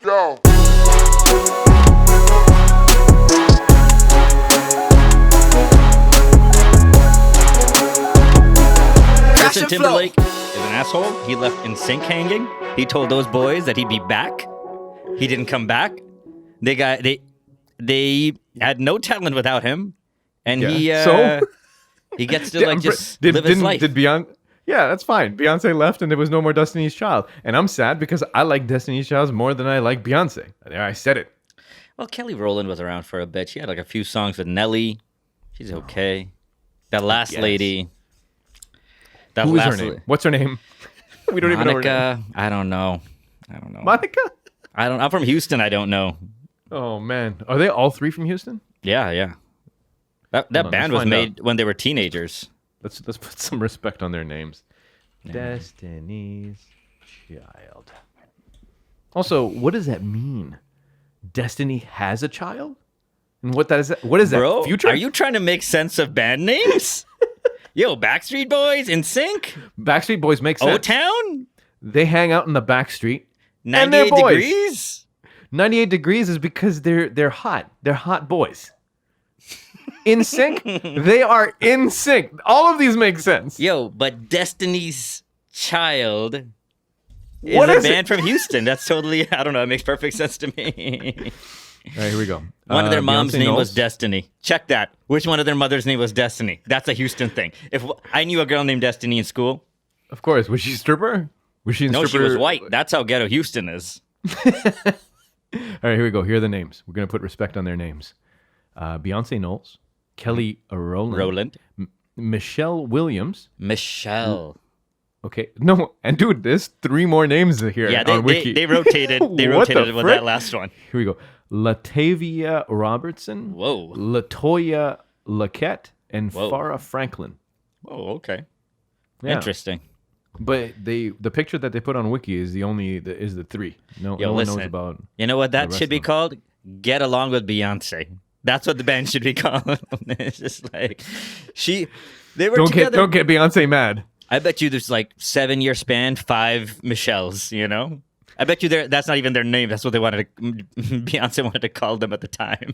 Yo. Justin Timberlake is an asshole. He left NSYNC hanging. He told those boys that he'd be back. He didn't come back. They had no talent without him, and So? he gets to just live his life. Did Beyonce? Yeah, that's fine. Beyonce left, and there was no more Destiny's Child, and I'm sad because I like Destiny's Child more than I like Beyonce. There, I said it. Well, Kelly Rowland was around for a bit. She had like a few songs with Nelly. She's okay. That last lady. Who is her name? What's her name? We don't even know her name. I don't know. Monica? I'm from Houston. I don't know. Oh man, are they all three from Houston? Yeah. That band was made when they were teenagers. Let's put some respect on their names. Yeah. Destiny's Child. Also, what does that mean? Destiny has a child? And what is that? Bro, Future? Are you trying to make sense of band names? Yo, Backstreet Boys, NSYNC? Backstreet Boys make sense. O-Town? They hang out in the back street. 98 Degrees? 98 Degrees is because they're hot. They're hot boys. In sync? They are in sync. All of these make sense. Yo, but Destiny's Child is a band from Houston. That's totally, I don't know, it makes perfect sense to me. All right, here we go. One of their mom's Beyonce name Knowles? was Destiny. Check that. Which one of their mother's name was Destiny? That's a Houston thing. If I knew a girl named Destiny in school. Of course. Was she a stripper? No, she was white. That's how ghetto Houston is. All right, here we go. Here are the names. We're going to put respect on their names. Beyonce Knowles, Kelly Rowland. Michelle Williams. Michelle. Okay. No, and dude, there's 3 more names here on Wiki. They rotated. They rotated with that last one. Here we go. Latavia Robertson. Whoa. Latoya Laquette and Farrah Franklin. Oh, okay. Yeah. Interesting. But the picture that they put on Wiki is the 3. No one knows about. You know what that should be called? Get Along with Beyonce. That's what the band should be called. It's just like they were together. Don't get Beyonce mad. I bet you there's like 7-year span, 5 Michelles, you know? I bet you that's not even their name. That's what Beyonce wanted to call them at the time.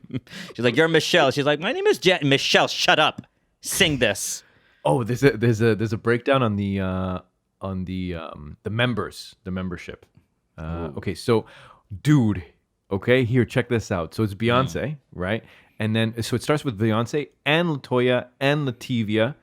She's like, "You're Michelle." She's like, "My name is Michelle. Shut up. Sing this." Oh, there's a breakdown on the members, the membership. Okay, so dude, okay, here, check this out. So it's Beyonce, right? And then so it starts with Beyonce and Latoya and Latavia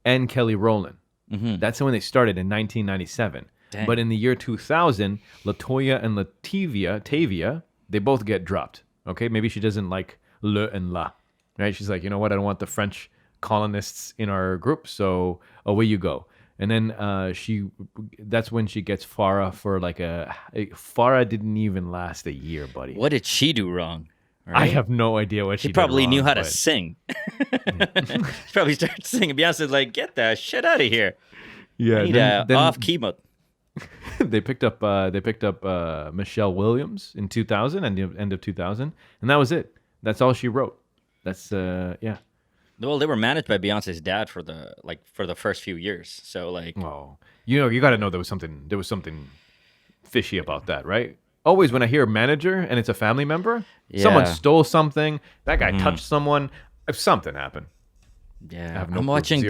and Kelly Rowland. Mm-hmm. That's when they started in 1997. Dang. But in the year 2000, Latoya and Latavia, they both get dropped. Okay, maybe she doesn't like le and la, right? She's like, you know what? I don't want the French colonists in our group, so away you go. And then that's when she gets Farrah for Farrah didn't even last a year, buddy. What did she do wrong? Right? I have no idea what she did probably wrong, knew how to sing. She probably started singing. Beyonce's like, "Get that shit out of here." Yeah, I need off key mode. They picked up Michelle Williams in 2000 and the end of 2000, and that was it. That's all she wrote. That's yeah. Well, they were managed by Beyonce's dad for the first few years. So like, oh, you got to know there was something fishy about that, right? Always when I hear manager and it's a family member, someone stole something, that guy touched someone, if something happened. Yeah, I'm watching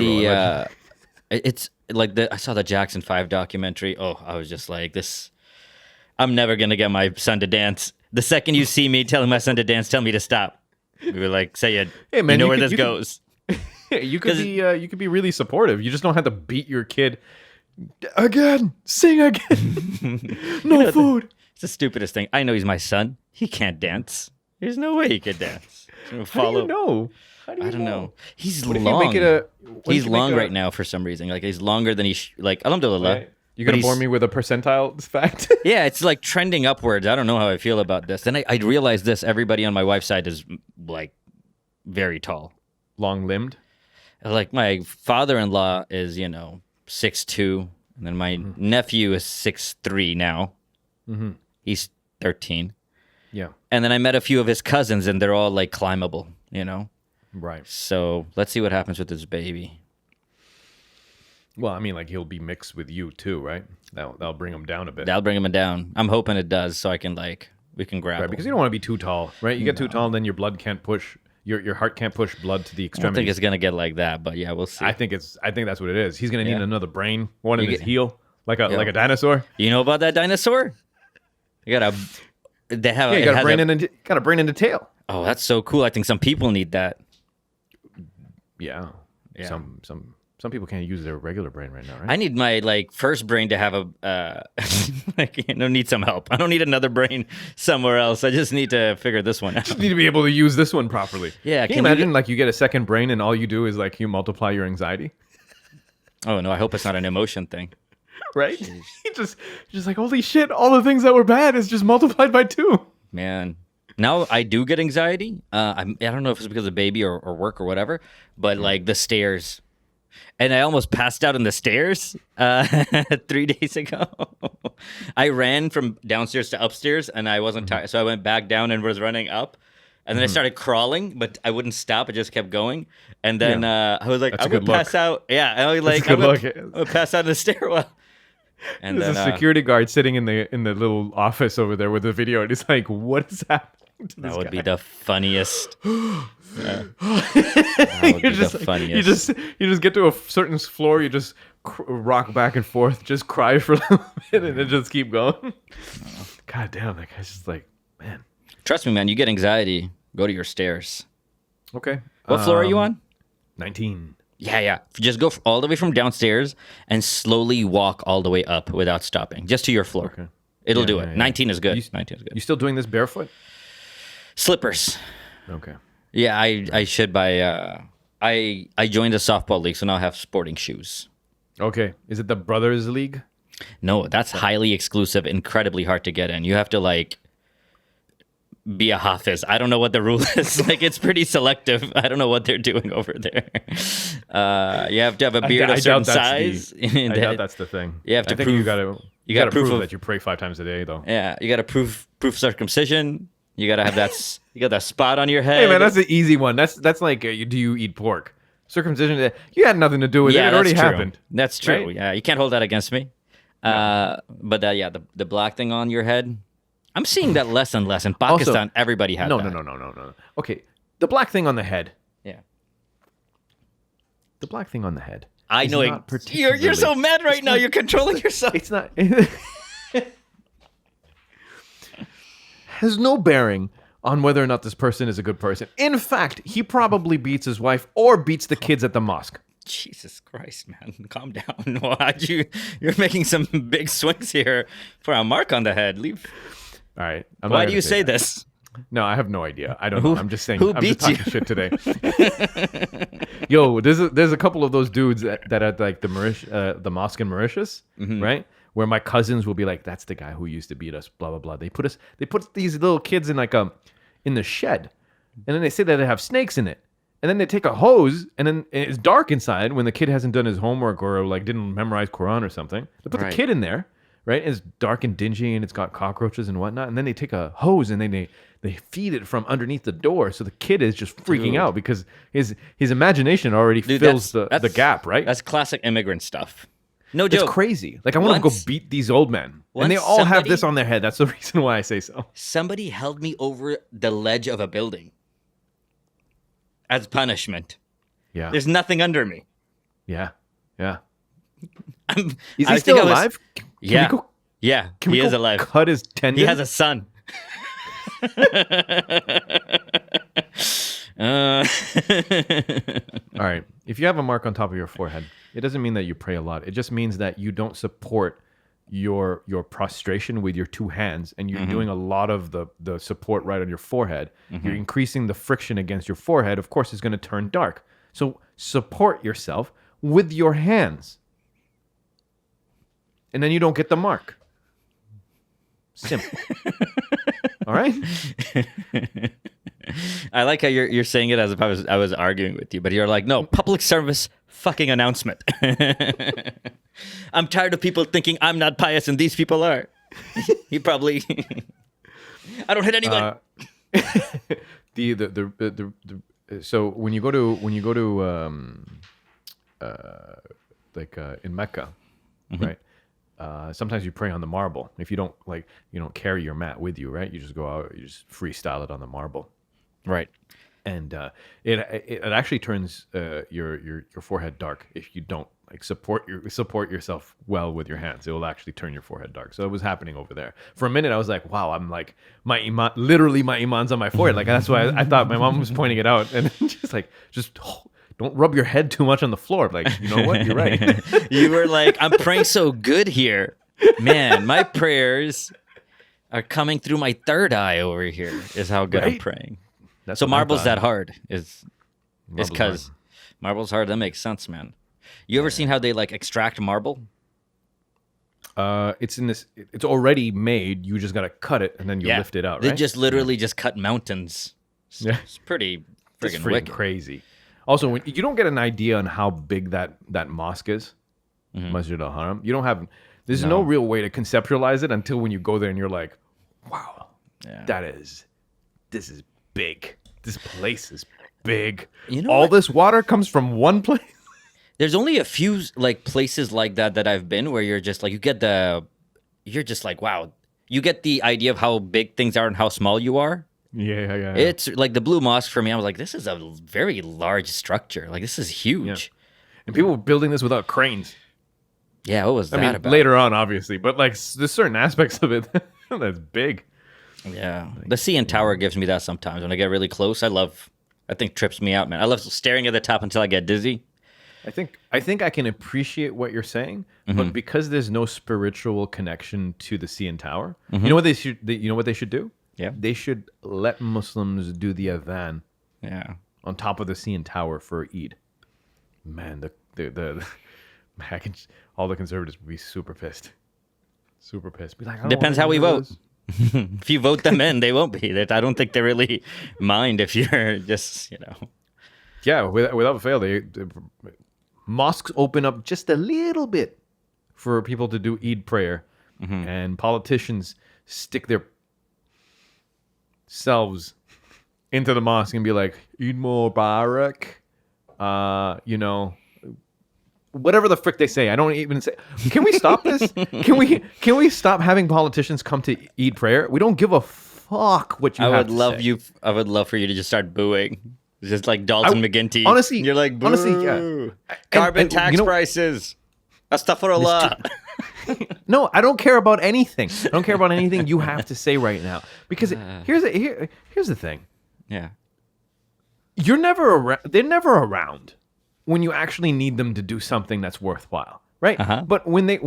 it's like I saw the Jackson 5 documentary. Oh, I was just like, this. I'm never gonna get my son to dance. The second you see me telling my son to dance, tell me to stop. We were like, say it. Hey, man, you know where this goes. You could be really supportive. You just don't have to beat your kid. Again, sing again. No food. It's the stupidest thing. I know he's my son. He can't dance. There's no way he could dance. How do you know? I don't know. He's long. He's long right now for some reason. Like he's longer than alhamdulillah. Right. You're going to bore me with a percentile fact? Yeah, it's like trending upwards. I don't know how I feel about this. Then I realized this. Everybody on my wife's side is like very tall. Long-limbed? Like my father-in-law is, 6'2", and then my nephew is 6'3" now. Mm-hmm. He's 13. Yeah. And then I met a few of his cousins, and they're all like climbable, Right. So let's see what happens with this baby. Well, I mean, like he'll be mixed with you too, right? That'll bring him down a bit. That'll bring him down. I'm hoping it does, so I can like We can grapple. Right, because you don't want to be too tall, right? You get too tall, then your blood can't push. Your heart can't push blood to the I don't extremities. think it's gonna get like that, but yeah, we'll see. I think that's what it is. He's gonna need Yeah. another brain, one in You his get- heel, like a dinosaur. You know about that dinosaur? You gotta. They have. Yeah, you it got a has brain in the tail. Oh, that's so cool. I think some people need that. Yeah. Yeah. Some people can't use their regular brain right now, right? I need my first brain to have a need some help. I don't need another brain somewhere else. I just need to figure this one out. You need to be able to use this one properly. Yeah, Can you imagine you get a second brain and all you do is you multiply your anxiety? Oh no, I hope it's not an emotion thing. Right? You just holy shit, all the things that were bad is just multiplied by 2. Man. Now I do get anxiety. I don't know if it's because of baby or work or whatever, but the stairs. And I almost passed out on the stairs 3 days ago. I ran from downstairs to upstairs and I wasn't tired. So I went back down and was running up. And then I started crawling, but I wouldn't stop. I just kept going. And then I was like, That's I'm a going good to pass out. Yeah. I was like, I'm going to pass out in the stairwell. And There's then a security guard sitting in the little office over there with the video, and he's like, "What is happening to this that would guy?" be the funniest. That would be the funniest. You just get to a certain floor, you just rock back and forth, just cry for a little bit, and then just keep going. God damn, that guy's just man. Trust me, man. You get anxiety. Go to your stairs. Okay. What floor are you on? 19. Yeah. Just go all the way from downstairs and slowly walk all the way up without stopping, just to your floor. Okay. It'll do it. Yeah. 19 is good. 19 is good. You still doing this barefoot? Slippers. Okay. Yeah, I should buy. I joined the softball league, so now I have sporting shoes. Okay. Is it the Brothers League? No, that's highly exclusive, incredibly hard to get in. You have to be a hafiz. I don't know what the rule is. It's pretty selective. I don't know what they're doing over there. You have to have a beard of certain size. I doubt that's the thing. You have to I think prove. you got to prove of- that you pray 5 times a day, though. Yeah, you got to prove circumcision. You got to have that. You got that spot on your head. Hey man, that's the easy one. That's like, do you eat pork? Circumcision. You had nothing to do with it. It already that's true. happened. That's true. Right? Yeah, you can't hold that against me. But the black thing on your head. I'm seeing that less and less in Pakistan. Everybody has that. No. Okay, the black thing on the head. Yeah. The black thing on the head. I is know not it. particularly- You're so mad right now. You're controlling yourself. It's not. Has no bearing on whether or not this person is a good person. In fact, he probably beats his wife or beats the kids at the mosque. Jesus Christ, man. Calm down. You're making some big swings here for a mark on the head. Leave. All right. Why do you say this? No, I have no idea. I don't know. I'm just saying. who I'm beat just talking shit today. Yo, there's a couple of those dudes that are the mosque in Mauritius, right? Where my cousins will be like, "That's the guy who used to beat us." Blah blah blah. They put these little kids in in the shed, and then they say that they have snakes in it, and then they take a hose, and then it's dark inside when the kid hasn't done his homework or didn't memorize Quran or something. They put the kid in there. Right, and it's dark and dingy, and it's got cockroaches and whatnot. And then they take a hose and they feed it from underneath the door, so the kid is just freaking out because his imagination already fills the gap. Right, That's classic immigrant stuff. No joke. it's crazy. I want to go beat these old men, and they all have this on their head. That's the reason why I say so. Somebody held me over the ledge of a building as punishment. Yeah, There's nothing under me. yeah. Is Is he still alive? Yeah. Can we he is go alive. cut his tendon? He has a son. All right. If you have a mark on top of your forehead, it doesn't mean that you pray a lot. It just means that you don't support your prostration with your 2 hands, and you're doing a lot of the support right on your forehead. You're increasing the friction against your forehead. Of course, it's going to turn dark. So support yourself with your hands, and then you don't get the mark. Simple. All right. I like how you're saying it as if I was arguing with you, but you're like, no, public service fucking announcement. I'm tired of people thinking I'm not pious and these people are. He probably. I don't hit anyone. So when you go to in Mecca, right? sometimes you pray on the marble. If you don't carry your mat with you, right? You just go out, you just freestyle it on the marble. Right. And it actually turns your forehead dark if you don't like support yourself well with your hands. It will actually turn your forehead dark. So it was happening over there. For a minute, I was like, "Wow, I'm like my iman's on my forehead." Like that's why I thought my mom was pointing it out, and just don't rub your head too much on the floor. Like, you know what? You're right. You were like, "I'm praying so good here, man. My prayers are coming through my third eye over here. Is how good I'm praying." That's So what I marble's thought. that hard is because marble's hard. That makes sense, man. You ever seen how they like extract marble? It's in this. It's already made. You just gotta cut it and then you lift it out. They Right? just literally just cut mountains. Yeah. It's pretty It's friggin' freaking wicked. crazy. Also, when you don't get an idea on how big that mosque is, Mm-hmm. Masjid al-Haram, you don't have. There's no real way to conceptualize it until when you go there and you're like, wow, this is big. This place is big. You know all what? this water comes from one place. There's only a few like places like that I've been where you're just like you're just like, wow. You get the idea of how big things are and how small you are. Yeah. It's like the Blue Mosque for me. I was like, this is a very large structure. Like this is huge. And people were building this without cranes. Yeah, what was that I mean, about? later on, obviously, but like there's certain aspects of it that's big. Yeah, the CN Tower gives me that sometimes when I get really close. I think trips me out, man. I love staring at the top until I get dizzy. I think I can appreciate what you're saying, Mm-hmm. but because there's no spiritual connection to the CN Tower, you know what they should do? Yeah. They should let Muslims do the adhan Yeah, on top of the CN Tower for Eid. Man, all the conservatives would be super pissed. Super pissed. Be like, I don't Depends wanna how we do vote. this. if you vote them in, they won't be. I don't think they really mind if you're just Yeah, without fail, they mosques open up just a little bit for people to do Eid prayer, and politicians stick their selves into the mosque and be like, Eid Mubarak, whatever the frick they say. I don't even say. Can we stop this? Can we stop having politicians come to Eid prayer? We don't give a fuck what you I have would to love say. you. I would love for you to just start booing, just like Dalton McGuinty. honestly- you're like, boo. honestly, yeah. Carbon And tax prices. Astaghfirullah. No, I don't care about anything. I don't care about anything you have to say right now. Because here's the thing. Yeah. You're never around. They're never around when you actually need them to do something that's worthwhile, right? Uh-huh. But they're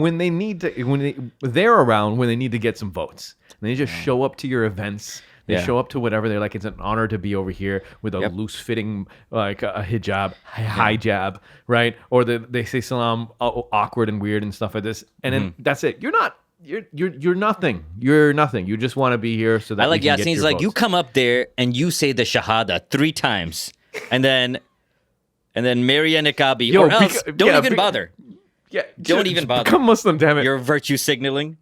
around when they need to get some votes. And they just show up to your events. They Yeah. show up to whatever. They're like, it's an honor to be over here with a Yep. loose-fitting, like a hijab, hijab, right? Or they say salam awkward and weird and stuff like this, and then that's it. You're not. You're nothing. You're nothing. You just want to be here so that I like we can get Yasin's your like, you votes. come up there and you say the Shahada 3 times, and then Maria Niqabi, Yo, or else beca- don't yeah, even beca- bother. Yeah, Don't just even bother. become Muslim, damn it. You're virtue signaling.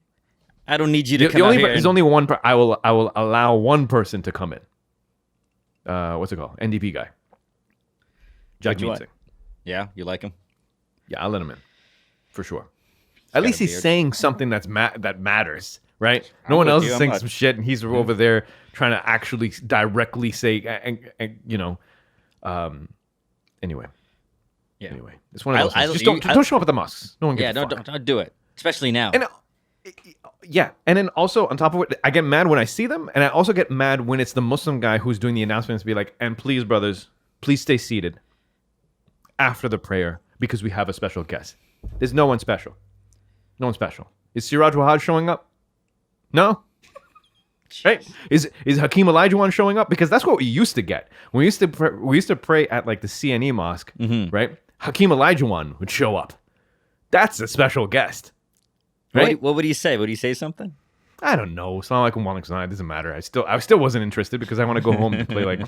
I don't need you to The come out only here. there's and- only one. I will allow one person to come in. What's it called? NDP guy. Which Jagmeet one? Singh. Yeah, you like him? Yeah, I'll let him in for sure. At got least a he's beard. saying something that matters, right? No one with else you, is I'm saying not- some shit, and he's over there trying to actually directly say, Anyway, Yeah. anyway, it's one of those. I- things. Just you- don't show up at the mosques. No one gives Yeah, a fuck. don't do it, especially now. And yeah, and then also on top of it, I get mad when I see them, and I also get mad when it's the Muslim guy who's doing the announcements. Be like, and please, brothers, please stay seated after the prayer because we have a special guest. There's no one special. No one special. Is Siraj Wahad showing up? No. Right? Is Hakeem Olajuwon showing up? Because that's what we used to get. We used to pray at like the CNE mosque, right? Hakeem Olajuwon would show up. That's a special guest. Right? What would he say? Would he say something? I don't know. It's not like it doesn't matter. I still wasn't interested because I want to go home and play like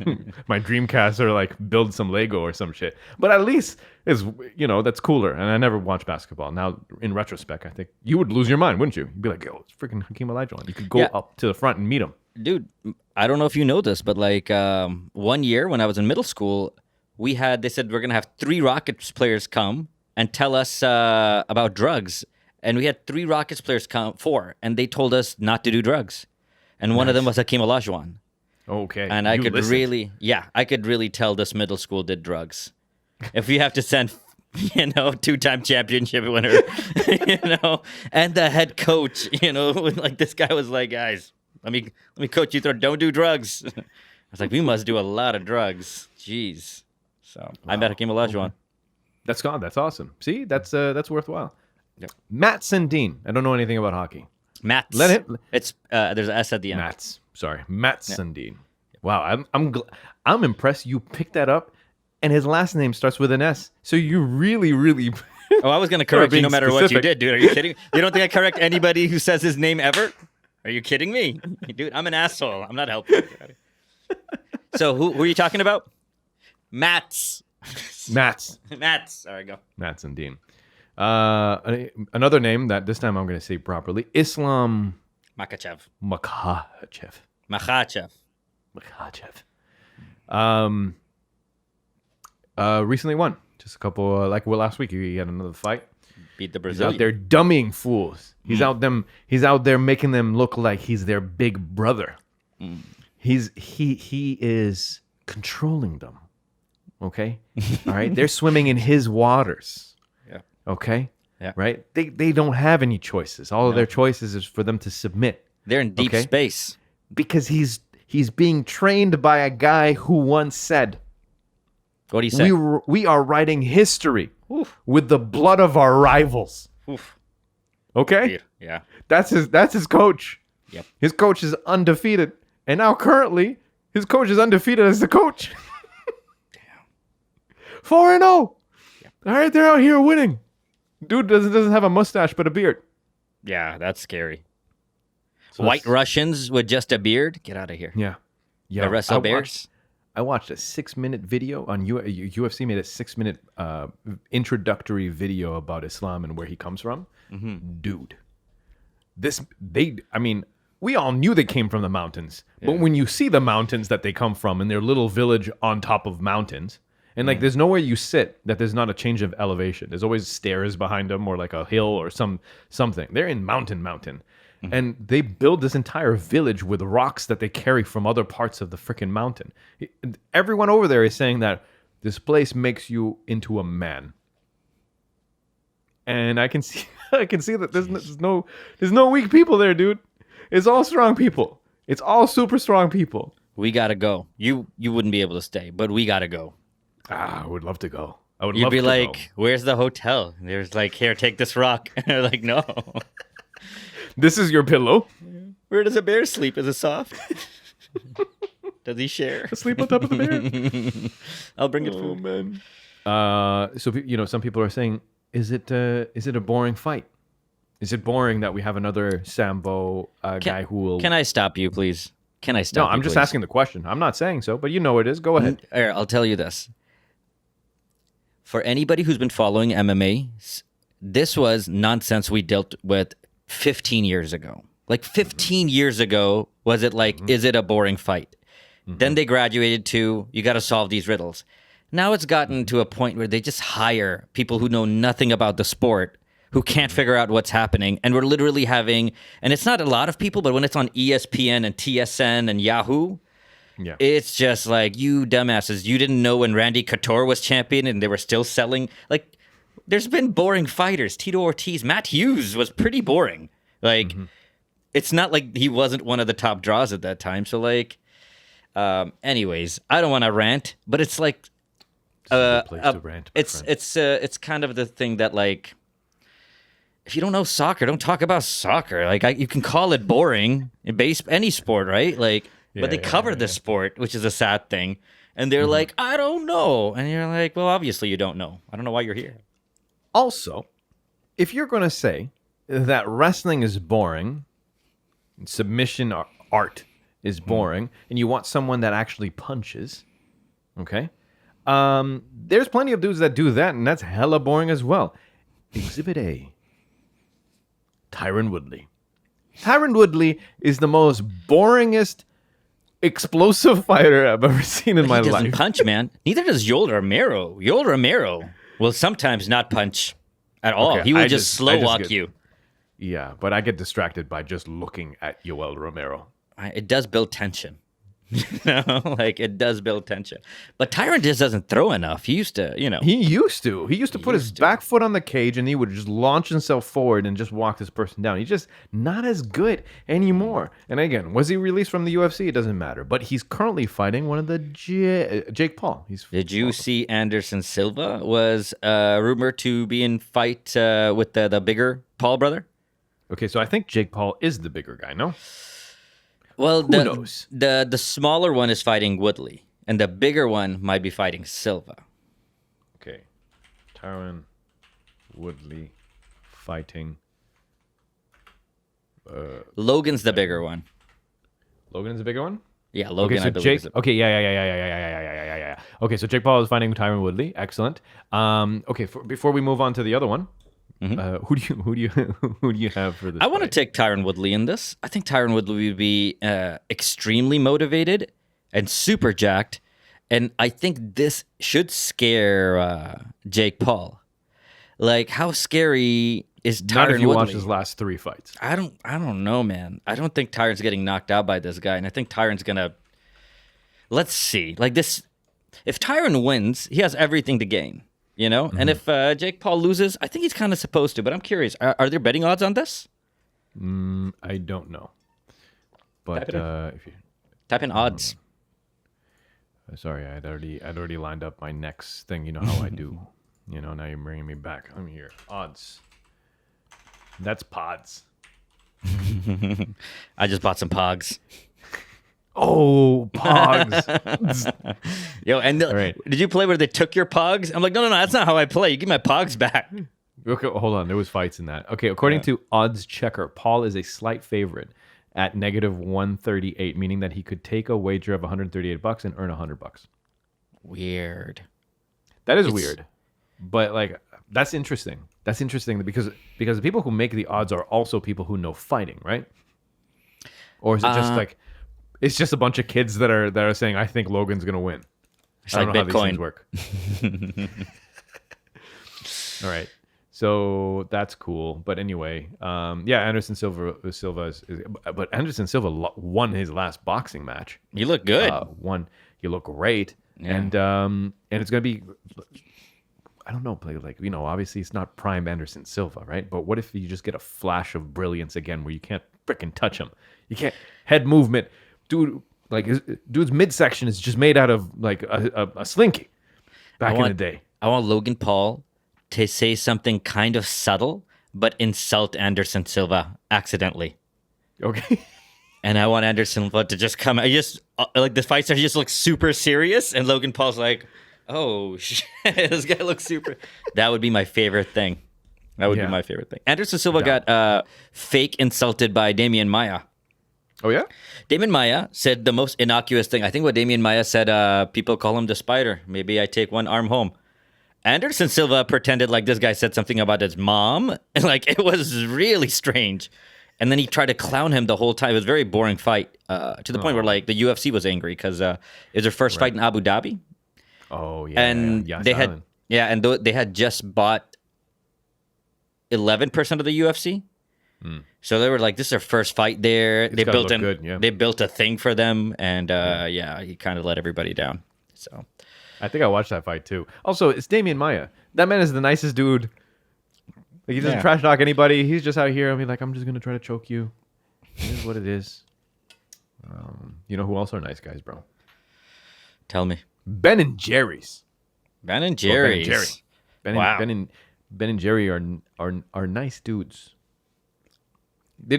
my Dreamcast or like build some Lego or some shit. But at least that's cooler. And I never watched basketball. Now in retrospect, I think you would lose your mind, wouldn't you? You'd be like, yo, it's freaking Hakeem Olajuwon. You could go Yeah. up to the front and meet him. Dude, I don't know if you know this, but like 1 year when I was in middle school, they said we're going to have 3 Rockets players come and tell us about drugs. and we had 3 Rockets players come, 4, and they told us not to do drugs. And one of them was Hakeem Olajuwon. Okay. And I could really tell this middle school did drugs. If we have to send, 2-time championship winner, and the head coach, like this guy was like, guys, let me coach you through, don't do drugs. I was like, we must do a lot of drugs. Jeez. So I met Hakeem Olajuwon. Okay. That's awesome. See, that's worthwhile. Yep. Matt Sundin. I don't know anything about hockey. Mats. It's there's an S at the end. Matt Sundin. Wow, I'm impressed. You picked that up, and his last name starts with an S. So you really, really. I was gonna correct you no matter what you did, dude. Are you kidding? You don't think I correct anybody who says his name ever? Are you kidding me, dude? I'm an asshole. I'm not helping. So who are you talking about? Mats. All right, go. Matt Sundin. Another name that this time I'm going to say properly. Islam Makhachev. Recently won. Just a couple, last week he had another fight. Beat the Brazilian. He's out there dummying fools. He's out there making them look like he's their big brother. He is controlling them. Okay? All right? They're swimming in his waters. Yeah. Okay? Yeah. Right? They don't have any choices. All of their choices is for them to submit. They're in deep space. Because he's being trained by a guy who once said, what do you say? We are writing history with the blood of our rivals. Oof. Okay? Yeah. That's his coach. Yep. His coach is undefeated. And now currently, his coach is undefeated as the coach. Damn. 4-0. Yep. All right, they're out here winning. Dude doesn't have a mustache but a beard. Yeah, that's scary. So White Russians with just a beard? Get out of here. Yeah. The wrestle bears? I watched a 6-minute video on UFC made a 6-minute introductory video about Islam and where he comes from. Mm-hmm. Dude. We all knew they came from the mountains. Yeah. But when you see the mountains that they come from and their little village on top of mountains, and there's nowhere you sit that there's not a change of elevation. There's always stairs behind them or like a hill or something. They're in mountain. Mm-hmm. And they build this entire village with rocks that they carry from other parts of the freaking mountain. Everyone over there is saying that this place makes you into a man. And I can see that there's no weak people there, dude. It's all strong people. It's all super strong people. We gotta go. You wouldn't be able to stay, but we gotta go. I would love to go. You'd be like, where's the hotel? And there's like, here, take this rock. And they're like, no. This is your pillow. Where does a bear sleep? Is it soft? Does he share? Sleep on top of the bear? I'll bring it food. Man. So some people are saying, is it a boring fight? Is it boring that we have another Sambo guy who will... Can I stop you, please? Can I stop you, No, I'm just asking the question. I'm not saying so, but you know it is. Go ahead. All right, I'll tell you this. For anybody who's been following MMA, this was nonsense we dealt with 15 years ago. Like 15 years ago, was it like, is it a boring fight? Then they graduated to, you got to solve these riddles. Now it's gotten to a point where they just hire people who know nothing about the sport, who can't figure out what's happening. And we're literally having, and it's not a lot of people, but when it's on ESPN and TSN and Yahoo, it's just like, you dumbasses, you didn't know when Randy Couture was champion and they were still selling. Like, there's been boring fighters. Tito Ortiz, Matt Hughes was pretty boring. Like, it's not like he wasn't one of the top draws at that time. So, like, anyways, I don't want to rant, but it's like, it's kind of the thing that, like, if you don't know soccer, don't talk about soccer. Like, you can call it boring in any sport, right? Like, but they cover the sport, which is a sad thing. And they're like, I don't know. And you're like, well, obviously you don't know. I don't know why you're here. Also, if you're going to say that wrestling is boring, submission art is boring, and you want someone that actually punches, okay? There's plenty of dudes that do that, and that's hella boring as well. Exhibit A. Tyron Woodley. Tyron Woodley is the most boringest explosive fighter I've ever seen in my life. He doesn't punch, man. Neither does Yoel Romero. Yoel Romero will sometimes not punch at all. Okay, he will just slow walk you. Yeah, but I get distracted by just looking at Yoel Romero. It does build tension. Like it does build tension. But Tyron just doesn't throw enough. He used to, He used to put his back foot on the cage and he would just launch himself forward and just walk this person down. He's just not as good anymore. And again, was he released from the UFC? It doesn't matter. But he's currently fighting one of the Jake Paul. Did you see Anderson Silva was rumored to be in fight with the bigger Paul brother? Okay, so I think Jake Paul is the bigger guy, no? Well, Who knows? The smaller one is fighting Woodley, and the bigger one might be fighting Silva. Okay, Tyron Woodley fighting. Logan's the bigger one. Logan's the bigger one? Yeah, Logan. Okay, so I believe Jake. is Okay, yeah. Okay, so Jake Paul is fighting Tyron Woodley. Excellent. Okay, before we move on to the other one, who do you have for this? I want to take Tyron Woodley in this. I think Tyron Woodley would be extremely motivated and super jacked, and I think this should scare Jake Paul. Like, how scary is Tyron Not if you Woodley? watch his last 3 fights. I don't know, man. I don't think Tyron's getting knocked out by this guy, and I think Tyron's gonna. Let's see. Like this, if Tyron wins, he has everything to gain. And if Jake Paul loses, I think he's kind of supposed to. But I'm curious, are there betting odds on this? I don't know. But if you Type in odds. sorry, I'd already lined up my next thing. You know how I do. Now you're bringing me back. I'm here. Odds. That's pods. I just bought some Pogs. Oh, Pogs. Yo, and right. Did you play where they took your Pogs? I'm like, no, that's not how I play. You give my Pogs back. Okay, hold on. There was fights in that. Okay, according to Odds Checker, Paul is a slight favorite at -138, meaning that he could take a wager of $138 and earn $100. Weird. That is weird, but like that's interesting. That's interesting because the people who make the odds are also people who know fighting, right? Or is it just like it's just a bunch of kids that are saying, "I think Logan's gonna win." It's I like don't know Bitcoin. how these things work. All right, so that's cool. But anyway, Anderson Silva is, but Anderson Silva won his last boxing match. You look good. You look great, and it's gonna be. I don't know, obviously it's not prime Anderson Silva, right? But what if you just get a flash of brilliance again where you can't freaking touch him? You can't head movement. Dude's midsection is just made out of like a slinky back in the day. I want Logan Paul to say something kind of subtle, but insult Anderson Silva accidentally. Okay. And I want Anderson Silva to just come. Like the fight starts, he just looks super serious, and Logan Paul's like, "Oh shit, this guy looks super." That would be my favorite thing. That would be my favorite thing. Anderson Silva got fake insulted by Damian Maia. Oh yeah? Damian Maia said the most innocuous thing. I think what Damian Maia said, people call him the spider. Maybe I take one arm home. Anderson Silva pretended like this guy said something about his mom. And like it was really strange. And then he tried to clown him the whole time. It was a very boring fight to the point where like the UFC was angry because it was their first fight in Abu Dhabi. Oh yeah. And they had just bought 11% of the UFC. So they were like, this is their first fight there. They built a thing for them, and he kind of let everybody down. So I think I watched that fight too. Also, it's Damian Maia. That man is the nicest dude. Like, he doesn't trash talk anybody. He's just out here. I mean, like, I'm just gonna try to choke you. It is what it is. You know who else are nice guys, bro? Tell me. Ben and Jerry's. Ben and Jerry's. Ben and Jerry are nice dudes. They're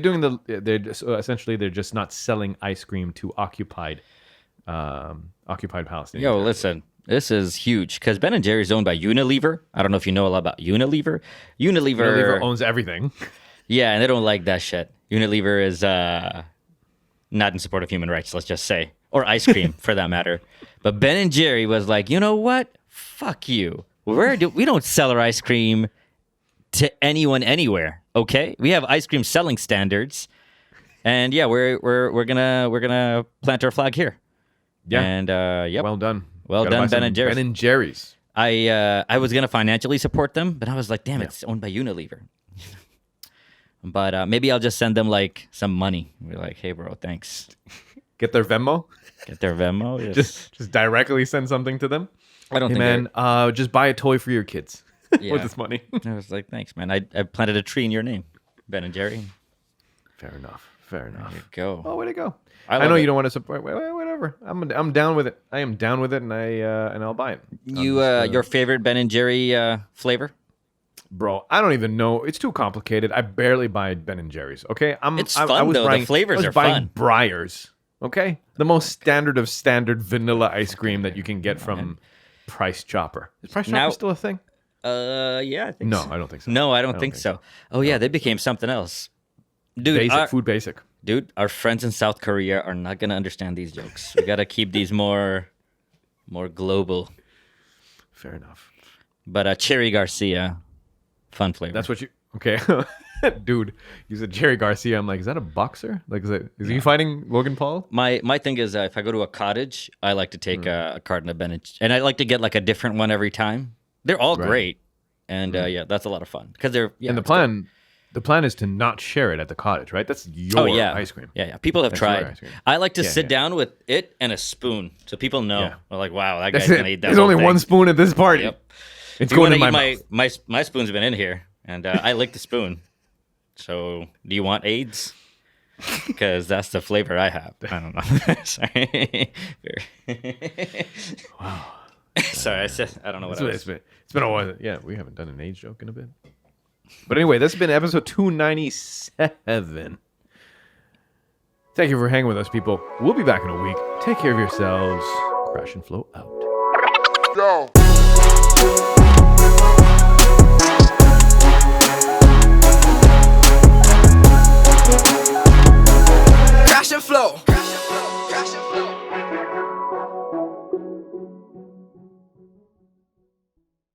just not selling ice cream to occupied Palestinians. Yo, listen, this is huge because Ben and Jerry's owned by Unilever. I don't know if you know a lot about Unilever. Unilever owns everything. Yeah, and they don't like that shit. Unilever is not in support of human rights, let's just say, or ice cream for that matter. But Ben and Jerry was like, you know what? Fuck you. We don't sell our ice cream to anyone anywhere. Okay, we have ice cream selling standards, and we're gonna plant our flag here. Yeah, and well done, Ben and Jerry's. Ben and Jerry's. I was gonna financially support them, but I was like, damn, it's owned by Unilever. But maybe I'll just send them like some money. Be like, hey, bro, thanks. Get their Venmo. Get their Venmo. Just directly send something to them. I don't Hey think man, just buy a toy for your kids Yeah. with this money. I was like, thanks, man. I planted a tree in your name, Ben and Jerry. Fair enough. Fair enough. There you go. Oh, way to go! I I love know it. you don't want to support. Whatever. I'm down with it. I am down with it, and I'll buy it. Your favorite Ben and Jerry flavor? Bro, I don't even know. It's too complicated. I barely buy Ben and Jerry's. Okay, It's fun, though. The flavors are buying fun. Breyers. Okay, the most standard of standard vanilla ice cream that you can get from Price Chopper. Is Price Chopper Now- still a thing? Yeah, I think No, so. I don't think so. No, I don't think so. Oh yeah, they became something else. Dude, Food basic. dude, our friends in South Korea are not gonna understand these jokes. We gotta keep these more global. Fair enough. But Cherry Garcia, fun flavor. That's what you. Okay, dude. You said Jerry Garcia. I'm like, is that a boxer? Like, is he fighting Logan Paul? My thing is if I go to a cottage, I like to take a carton of Ben and I like to get like a different one every time. They're all great, and yeah, that's a lot of fun because they're And the plan is to not share it at the cottage, right? That's your ice cream. Yeah. People have That's your tried. ice cream. I like to Yeah, sit yeah. down with it and a spoon, so people know. Yeah. They're like, wow, that That's guy's it. gonna eat that. There's whole only thing. one spoon at this party. Yep. It's If you going want in to my eat mouth. my spoon's been in here, and I lick the spoon. So, do you want AIDS? Because that's the flavor I have. I don't know. Sorry. Wow. Sorry, I don't know what I was. It's been a while. Yeah, we haven't done an age joke in a bit. But anyway, this has been episode 297. Thank you for hanging with us, people. We'll be back in a week. Take care of yourselves. Crash and flow out. Go. Crash and flow.